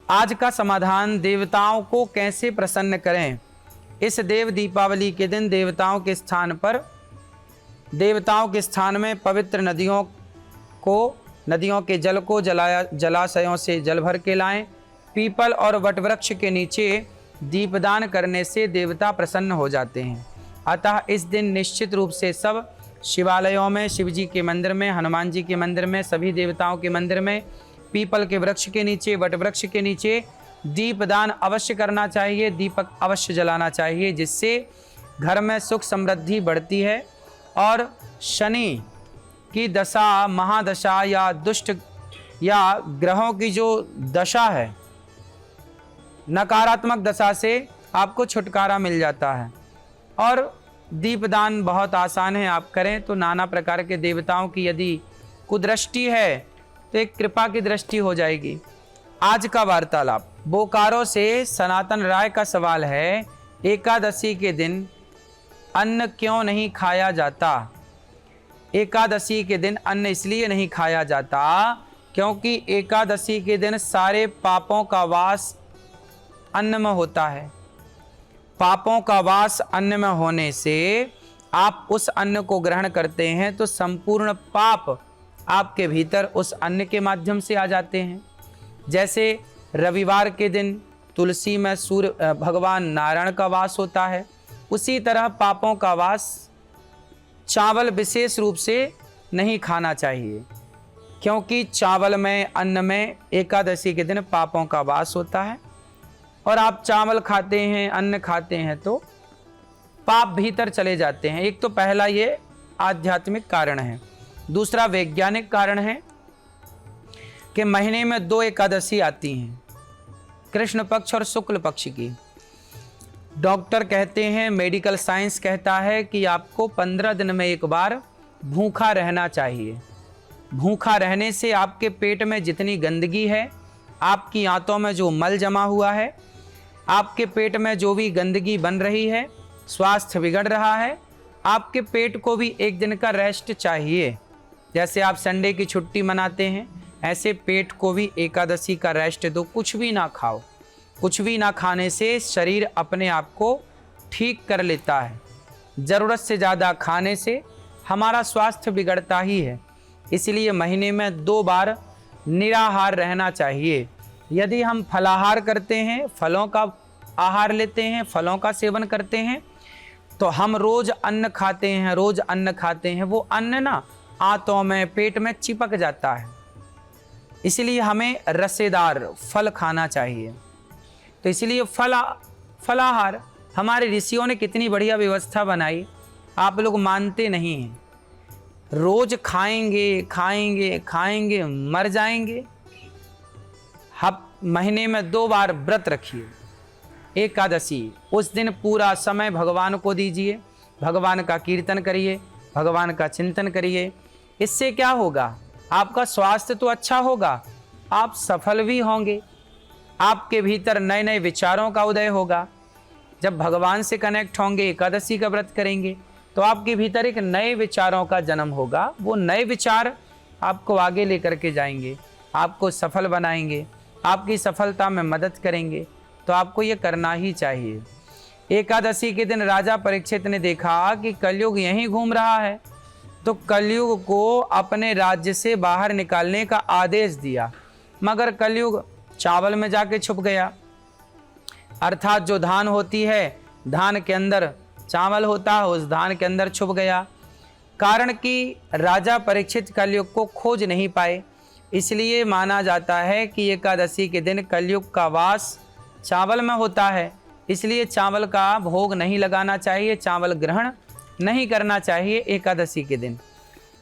आज का समाधान, देवताओं को कैसे प्रसन्न करें। इस देव दीपावली के दिन देवताओं के स्थान में पवित्र नदियों के जल को जलाशयों से जल भर के लाएं। पीपल और वटवृक्ष के नीचे दीपदान करने से देवता प्रसन्न हो जाते हैं। अतः इस दिन निश्चित रूप से सब शिवालयों में, शिव जी के मंदिर में, हनुमान जी के मंदिर में, सभी देवताओं के मंदिर में पीपल के वृक्ष के नीचे, वटवृक्ष के नीचे दीपदान अवश्य करना चाहिए, दीपक अवश्य जलाना चाहिए, जिससे घर में सुख समृद्धि बढ़ती है और शनि की दशा, महादशा या दुष्ट या ग्रहों की जो दशा है, नकारात्मक दशा से आपको छुटकारा मिल जाता है। और दीपदान बहुत आसान है, आप करें तो नाना प्रकार के देवताओं की यदि कुदृष्टि है तो एक कृपा की दृष्टि हो जाएगी। आज का वार्तालाप, बोकारो से सनातन राय का सवाल है, एकादशी के दिन अन्न क्यों नहीं खाया जाता। एकादशी के दिन अन्न इसलिए नहीं खाया जाता क्योंकि एकादशी के दिन सारे पापों का वास अन्न में होता है। पापों का वास अन्न में होने से आप उस अन्न को ग्रहण करते हैं तो संपूर्ण पाप आपके भीतर उस अन्न के माध्यम से आ जाते हैं। जैसे रविवार के दिन तुलसी में सूर्य भगवान नारायण का वास होता है, उसी तरह पापों का वास चावल विशेष रूप से नहीं खाना चाहिए, क्योंकि चावल में, अन्न में एकादशी के दिन पापों का वास होता है। और आप चावल खाते हैं, अन्न खाते हैं तो पाप भीतर चले जाते हैं। एक तो पहला ये आध्यात्मिक कारण है। दूसरा वैज्ञानिक कारण है कि महीने में 2 एकादशी आती हैं, कृष्ण पक्ष और शुक्ल पक्ष की। डॉक्टर कहते हैं, मेडिकल साइंस कहता है कि आपको 15 दिन में एक बार भूखा रहना चाहिए। भूखा रहने से आपके पेट में जितनी गंदगी है, आपकी आंतों में जो मल जमा हुआ है, आपके पेट में जो भी गंदगी बन रही है, स्वास्थ्य बिगड़ रहा है, आपके पेट को भी एक दिन का रेस्ट चाहिए। जैसे आप संडे की छुट्टी मनाते हैं, ऐसे पेट को भी एकादशी का रेस्ट दो। कुछ भी ना खाओ। कुछ भी ना खाने से शरीर अपने आप को ठीक कर लेता है। ज़रूरत से ज़्यादा खाने से हमारा स्वास्थ्य बिगड़ता ही है। इसलिए महीने में 2 बार निराहार रहना चाहिए। यदि हम फलाहार करते हैं, फलों का आहार लेते हैं, फलों का सेवन करते हैं, तो हम रोज़ अन्न खाते हैं, रोज़ अन्न खाते हैं, वो अन्न ना आंतों में, पेट में चिपक जाता है। इसलिए हमें रसेदार फल खाना चाहिए। तो इसलिए फलाहार हमारे ऋषियों ने कितनी बढ़िया व्यवस्था बनाई, आप लोग मानते नहीं हैं। रोज खाएंगे खाएंगे खाएंगे, मर जाएंगे। आप महीने में 2 बार व्रत रखिए। एकादशी, उस दिन पूरा समय भगवान को दीजिए, भगवान का कीर्तन करिए, भगवान का चिंतन करिए। इससे क्या होगा, आपका स्वास्थ्य तो अच्छा होगा, आप सफल भी होंगे, आपके भीतर नए नए विचारों का उदय होगा। जब भगवान से कनेक्ट होंगे, एकादशी का व्रत करेंगे, तो आपके भीतर एक नए विचारों का जन्म होगा। वो नए विचार आपको आगे लेकर के जाएंगे, आपको सफल बनाएंगे, आपकी सफलता में मदद करेंगे। तो आपको ये करना ही चाहिए। एकादशी के दिन राजा परीक्षित ने देखा कि कलयुग यहीं घूम रहा है, तो कलयुग को अपने राज्य से बाहर निकालने का आदेश दिया, मगर कलयुग चावल में जाके छुप गया। अर्थात जो धान होती है, धान के अंदर चावल होता है, उस धान के अंदर छुप गया। कारण कि राजा परीक्षित कलयुग को खोज नहीं पाए। इसलिए माना जाता है कि एकादशी के दिन कलयुग का वास चावल में होता है। इसलिए चावल का भोग नहीं लगाना चाहिए, चावल ग्रहण नहीं करना चाहिए एकादशी के दिन।